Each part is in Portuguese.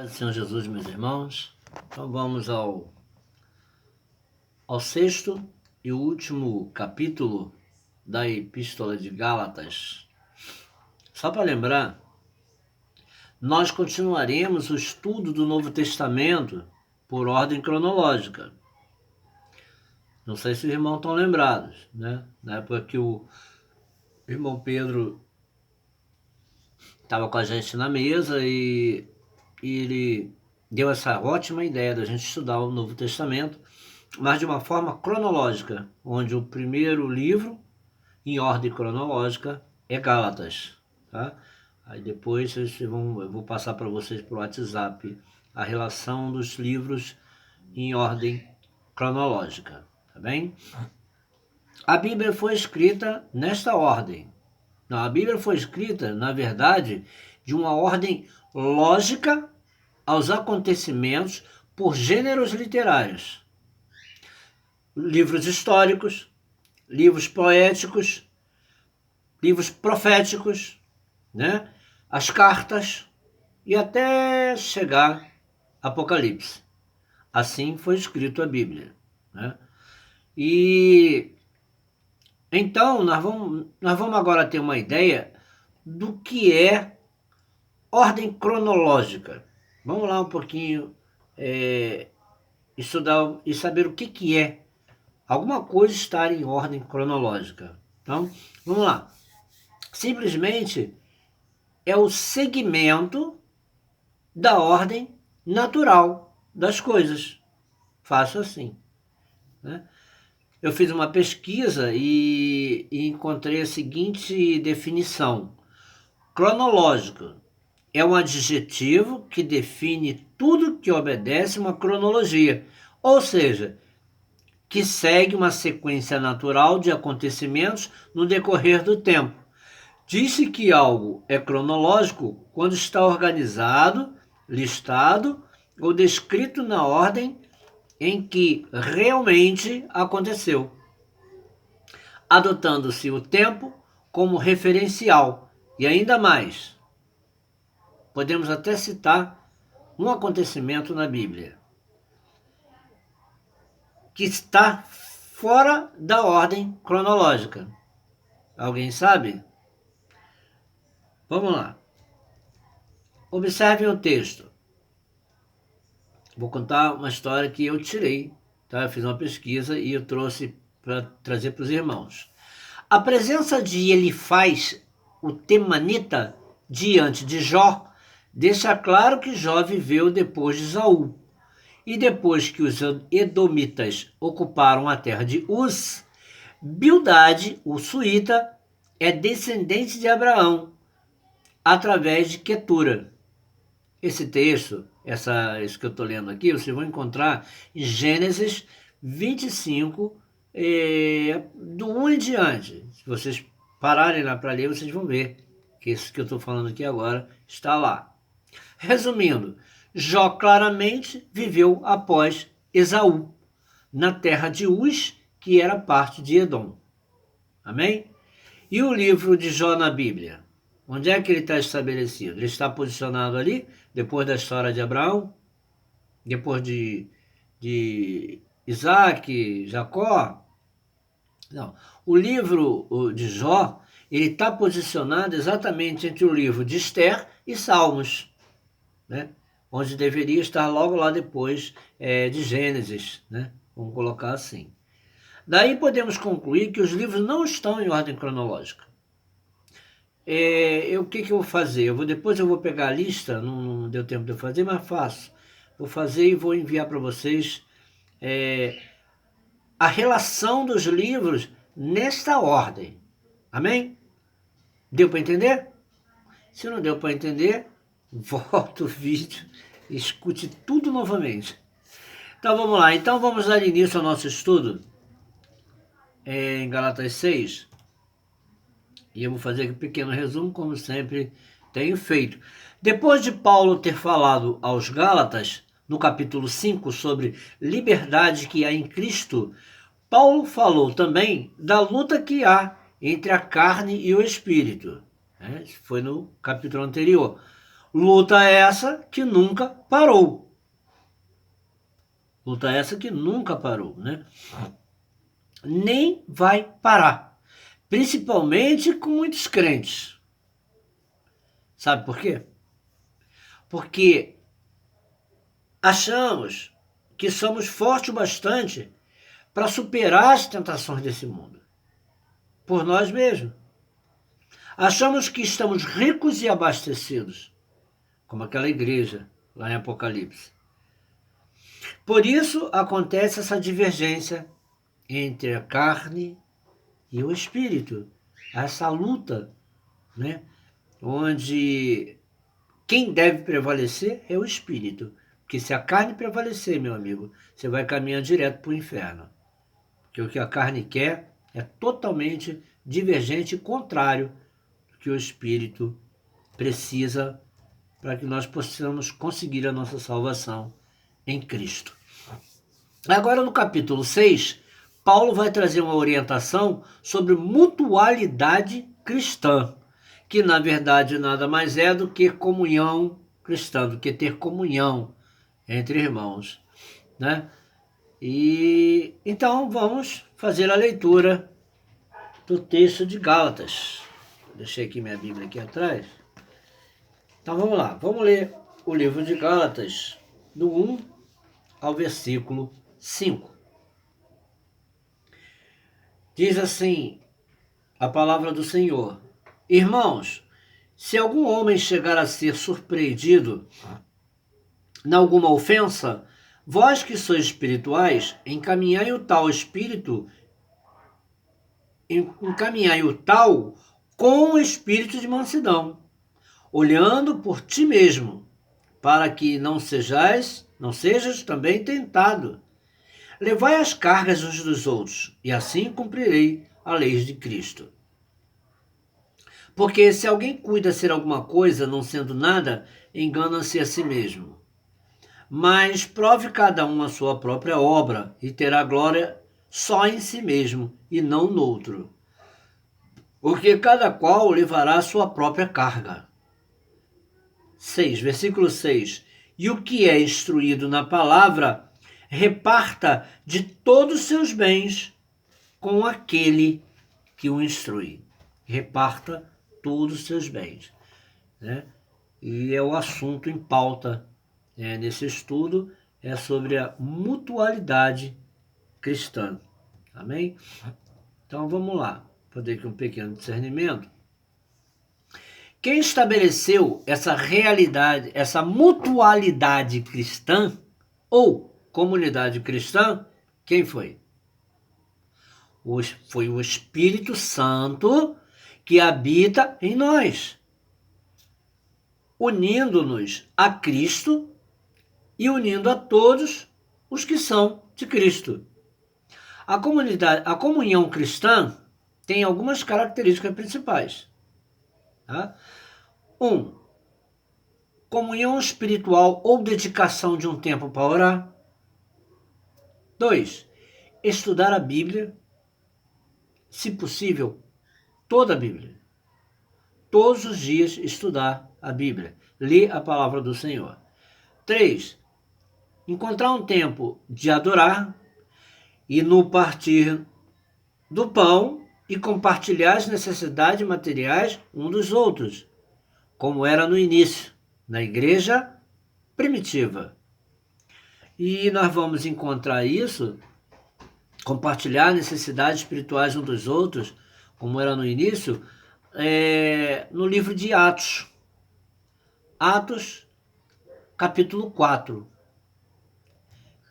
Paz do Senhor Jesus, meus irmãos. Então vamos ao sexto e último capítulo da Epístola de Gálatas. Só para lembrar, nós continuaremos o estudo do Novo Testamento por ordem cronológica. Não sei se os irmãos estão lembrados, né? Na época que o irmão Pedro estava com a gente na mesa e ele deu essa ótima ideia da gente estudar o Novo Testamento, mas de uma forma cronológica, onde o primeiro livro, em ordem cronológica, é Gálatas, tá? Aí depois eu vou passar para vocês por WhatsApp a relação dos livros em ordem cronológica, tá bem? A Bíblia foi escrita nesta ordem. Não, a Bíblia foi escrita, na verdade, de uma ordem lógica aos acontecimentos por gêneros literários. Livros históricos, livros poéticos, livros proféticos, né? As cartas e até chegar Apocalipse. Assim foi escrito a Bíblia, né? E então nós vamos agora ter uma ideia do que é ordem cronológica. Vamos lá um pouquinho estudar e saber o que é alguma coisa estar em ordem cronológica. Então, vamos lá. Simplesmente é o segmento da ordem natural das coisas. Fácil assim, né? Eu fiz uma pesquisa e encontrei a seguinte definição. Cronológico é um adjetivo que define tudo que obedece uma cronologia, ou seja, que segue uma sequência natural de acontecimentos no decorrer do tempo. Diz-se que algo é cronológico quando está organizado, listado ou descrito na ordem em que realmente aconteceu, adotando-se o tempo como referencial. E ainda mais, podemos até citar um acontecimento na Bíblia que está fora da ordem cronológica. Alguém sabe? Vamos lá. Observem o texto. Vou contar uma história que eu tirei, tá? Eu fiz uma pesquisa e eu trouxe para trazer para os irmãos. A presença de Elifaz, o temanita, diante de Jó, deixa claro que Jó viveu depois de Esaú. E depois que os edomitas ocuparam a terra de Uz, Bildade, o suíta, é descendente de Abraão, através de Quetura. Esse texto, isso que eu estou lendo aqui, vocês vão encontrar em Gênesis 25, do 1 em diante. Se vocês pararem lá para ler, vocês vão ver que isso que eu estou falando aqui agora está lá. Resumindo, Jó claramente viveu após Esaú, na terra de Uz, que era parte de Edom. Amém? E o livro de Jó na Bíblia? Onde é que ele está estabelecido? Ele está posicionado ali, depois da história de Abraão, depois de Isaac, Jacó? Não. O livro de Jó, ele está posicionado exatamente entre o livro de Esther e Salmos, né? Onde deveria estar logo lá depois de Gênesis, né? Vamos colocar assim. Daí podemos concluir que os livros não estão em ordem cronológica. O que eu vou fazer? Depois eu vou pegar a lista, não deu tempo de eu fazer, mas faço. Vou fazer e vou enviar para vocês a relação dos livros nesta ordem. Amém? Deu para entender? Se não deu para entender, volta o vídeo e escute tudo novamente. Então vamos lá. Então vamos dar início ao nosso estudo em Gálatas 6. E eu vou fazer aqui um pequeno resumo, como sempre tenho feito. Depois de Paulo ter falado aos Gálatas, no capítulo 5, sobre liberdade que há em Cristo, Paulo falou também da luta que há entre a carne e o espírito. Isso foi no capítulo anterior. Luta essa que nunca parou. Luta essa que nunca parou, né? Nem vai parar. Principalmente com muitos crentes. Sabe por quê? Porque achamos que somos fortes o bastante para superar as tentações desse mundo. Por nós mesmos. Achamos que estamos ricos e abastecidos, como aquela igreja lá em Apocalipse. Por isso acontece essa divergência entre a carne e o espírito, essa luta, né? Onde quem deve prevalecer é o espírito. Porque se a carne prevalecer, meu amigo, você vai caminhar direto para o inferno. Porque o que a carne quer é totalmente divergente e contrário do que o espírito precisa para que nós possamos conseguir a nossa salvação em Cristo. Agora, no capítulo 6, Paulo vai trazer uma orientação sobre mutualidade cristã, que na verdade nada mais é do que comunhão cristã, do que ter comunhão entre irmãos, né? E então vamos fazer a leitura do texto de Gálatas. Deixei aqui minha Bíblia aqui atrás. Então vamos lá, vamos ler o livro de Gálatas, do 1 ao versículo 5. Diz assim a palavra do Senhor: Irmãos, se algum homem chegar a ser surpreendido em alguma ofensa, vós que sois espirituais, encaminhai o tal com o espírito de mansidão, olhando por ti mesmo, para que não sejas também tentado. Levai as cargas uns dos outros, e assim cumprirei a lei de Cristo. Porque se alguém cuida ser alguma coisa, não sendo nada, engana-se a si mesmo. Mas prove cada um a sua própria obra, e terá glória só em si mesmo, e não no outro. Porque cada qual levará a sua própria carga. 6, versículo 6. E o que é instruído na palavra, reparta de todos os seus bens com aquele que o instrui. Reparta todos os seus bens, né? E é o assunto em pauta nesse estudo, é sobre a mutualidade cristã. Amém? Então vamos lá, fazer aqui um pequeno discernimento. Quem estabeleceu essa realidade, essa mutualidade cristã ou comunidade cristã, quem foi? Foi o Espírito Santo que habita em nós, unindo-nos a Cristo e unindo a todos os que são de Cristo. A comunhão cristã tem algumas características principais. Tá? 1. Comunhão espiritual ou dedicação de um tempo para orar. 2. Estudar a Bíblia, se possível, toda a Bíblia. Todos os dias estudar a Bíblia, ler a palavra do Senhor. 3. Encontrar um tempo de adorar e no partir do pão e compartilhar as necessidades materiais uns dos outros, como era no início, na igreja primitiva. E nós vamos encontrar isso, compartilhar necessidades espirituais uns dos outros, como era no início, no livro de Atos. Atos, capítulo 4.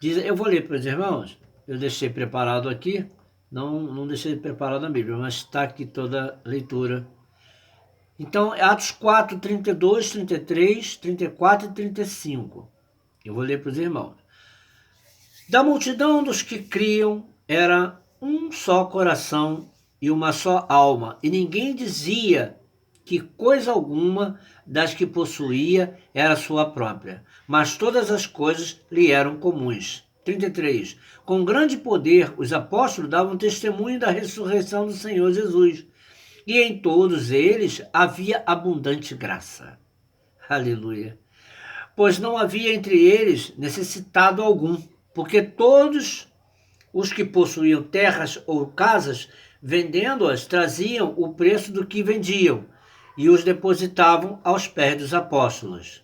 Eu vou ler para os irmãos, eu deixei preparado aqui, não deixei preparado na Bíblia, mas está aqui toda a leitura. Então, Atos 4, 32, 33, 34 e 35. Eu vou ler para os irmãos. Da multidão dos que criam era um só coração e uma só alma, e ninguém dizia que coisa alguma das que possuía era sua própria, mas todas as coisas lhe eram comuns. 33. Com grande poder, os apóstolos davam testemunho da ressurreição do Senhor Jesus, e em todos eles havia abundante graça. Aleluia. Pois não havia entre eles necessitado algum, porque todos os que possuíam terras ou casas, vendendo-as, traziam o preço do que vendiam e os depositavam aos pés dos apóstolos.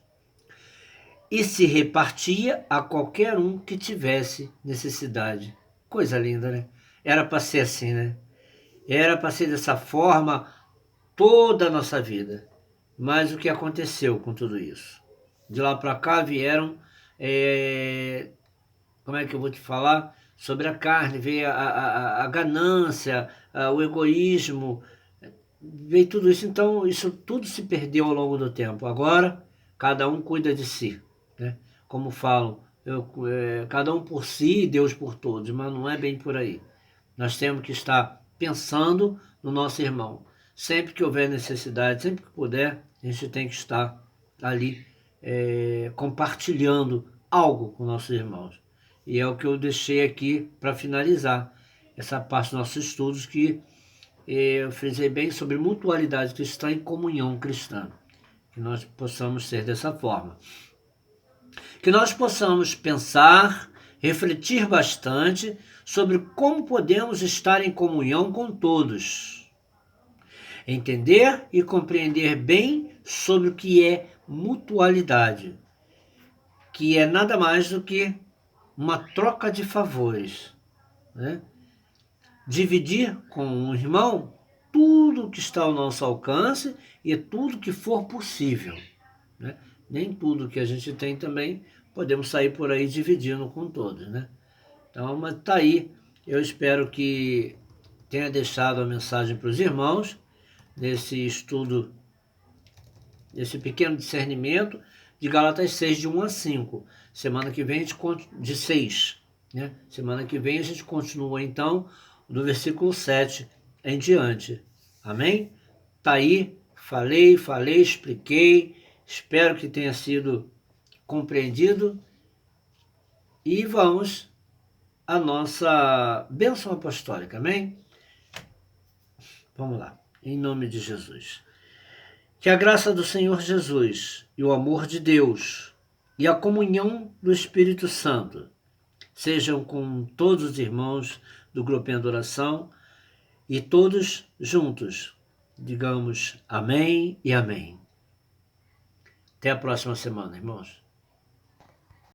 E se repartia a qualquer um que tivesse necessidade. Coisa linda, né? Era para ser assim, né? Era para ser dessa forma toda a nossa vida. Mas o que aconteceu com tudo isso? De lá para cá vieram, como é que eu vou te falar? Sobre a carne, veio a ganância, o egoísmo, veio tudo isso. Então, isso tudo se perdeu ao longo do tempo. Agora, cada um cuida de si, né? Como falam, cada um por si, Deus por todos, mas não é bem por aí. Nós temos que estar pensando no nosso irmão. Sempre que houver necessidade, sempre que puder, a gente tem que estar ali compartilhando algo com nossos irmãos. E é o que eu deixei aqui para finalizar essa parte dos nossos estudos, que eu frisei bem sobre mutualidade cristã e comunhão cristã. Que nós possamos ser dessa forma. Que nós possamos pensar, refletir bastante sobre como podemos estar em comunhão com todos. Entender e compreender bem sobre o que é mutualidade, que é nada mais do que uma troca de favores, né? Dividir com o irmão tudo que está ao nosso alcance e tudo que for possível, né? Nem tudo que a gente tem também podemos sair por aí dividindo com todos, né? Então, mas tá aí. Eu espero que tenha deixado a mensagem para os irmãos nesse estudo, nesse pequeno discernimento de Gálatas 6, de 1 a 5. Semana que vem a gente de 6, né? Semana que vem a gente continua então do versículo 7 em diante. Amém? Tá aí, falei, expliquei. Espero que tenha sido compreendido. E vamos à nossa bênção apostólica, amém? Vamos lá, em nome de Jesus. Que a graça do Senhor Jesus e o amor de Deus e a comunhão do Espírito Santo sejam com todos os irmãos do Grupinho de Oração e todos juntos digamos amém e amém. Até a próxima semana, irmãos.